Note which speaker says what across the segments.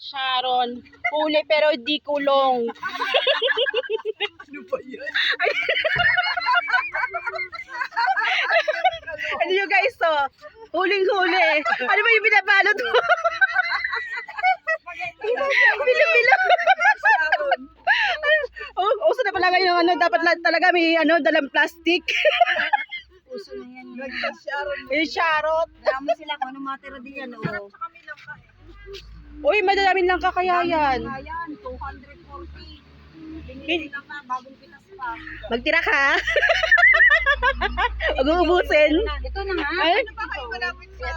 Speaker 1: Sharon, huli pero di kulong.
Speaker 2: Ano ba yan?
Speaker 1: Ano yung guys to? Huling-huli. Ano ba yung binabalot mo? Bilo-bilo. Oh, uso na pala ngayon ano, dapat talaga may ano, dalang plastic.
Speaker 3: Puso na yan.
Speaker 2: Nagka-Sharon.
Speaker 1: Yung Sharot.
Speaker 3: Dami sila kung ano matira din yan. Oh.
Speaker 1: Uy, madalamin lang kakaya yan.
Speaker 3: Ayan, 240. Binili lang ka, bagong pitas pa.
Speaker 1: Magtira ka. Mag-uubusin.
Speaker 3: Ito na nga.
Speaker 1: Ay,
Speaker 2: Ano ba kayo malapit sa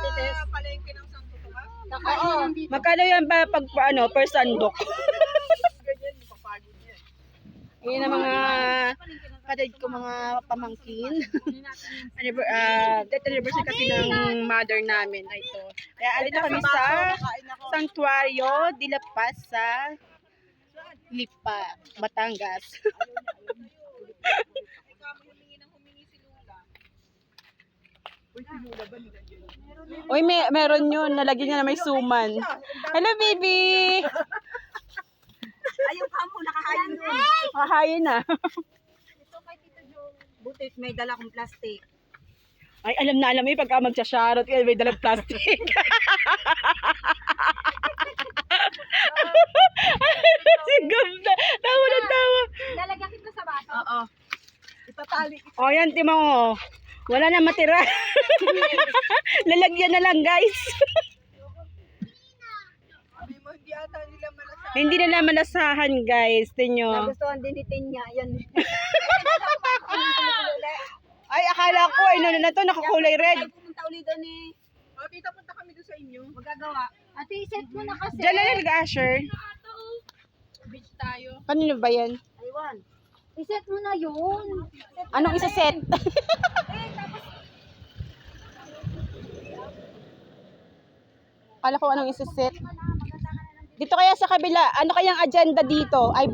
Speaker 2: palengke ng Santo Tomas?
Speaker 3: Oo.
Speaker 1: magkano yan ba pag ano, per sandok?
Speaker 2: Ganyan, papagod yan.
Speaker 1: Yan ang mga kapatid ko, mga pamangkin. Death anniversary kasi ng mother namin. Ay, ito. Kaya alit na kami sa Santuario de la Paz sa Lipa, Batangas. Uy, meron yun. Nalagyan niya na may suman. Hello, baby!
Speaker 3: Ayaw ka mo, nakahayin doon.
Speaker 1: Kahayin na.
Speaker 3: Butit, may dala kong plastic.
Speaker 1: Ay, alam na alam mo yung pagka magsasharot, may dalang plastic. Si Ganda. Tawa na tawa.
Speaker 3: Lalagyan kita sa baso? Oo.
Speaker 2: Itatali.
Speaker 1: O, yan, timang mo. Wala na matira. Lalagyan na lang, guys.
Speaker 2: Sabi mo, hindi ata nila malasahan.
Speaker 1: Hindi na naman nasahan, guys. Tinyo.
Speaker 3: Nagustuhan din ni Tinya. Yan.
Speaker 1: Ay, akala ko, ano na to, nakakulay red.
Speaker 3: Ay, pumunta ulit doon eh.
Speaker 2: O, tita, punta kami doon sa inyo.
Speaker 3: Magagawa. Ate, set mo na kasi.
Speaker 1: Diyan na nag-asher.
Speaker 2: Beach tayo.
Speaker 1: Kanino ba yan?
Speaker 3: Aywan. I-set mo na yun.
Speaker 1: Anong isa-set? Akala ko anong isa-set. Dito kaya sa kabila, ano kayang agenda dito? Ay,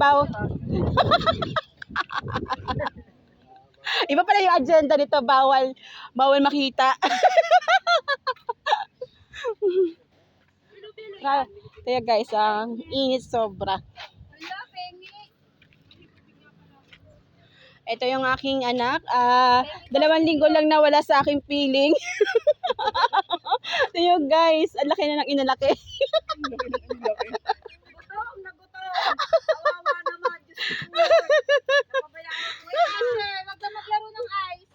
Speaker 1: iba pala yung agenda nito, bawal makita. Kaya guys, ang init sobra. Ito yung aking anak. 2 linggo lang nawala sa aking feeling. Ito yung guys, ang laki na ng inalaki.
Speaker 3: Gutom na gutom. Kawawa naman. Diyos ko. Napabayaan ko. Wait, Asher. Wag ka maglaro ng ice.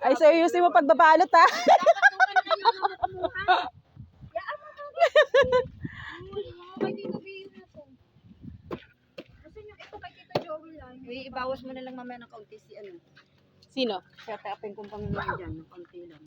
Speaker 1: Ay, seryously mo pagbabalot ha.
Speaker 3: Dapat kung ano kayo mga kumuha. Yaan mo mo. May dito biyo na to. Gusto nyo ito kay Tita Joey lang. Ibawas mo na lang mamaya ng kaunti si ano.
Speaker 1: Sino?
Speaker 3: Siya tapin kong panginoon dyan. Ng kaunti lang.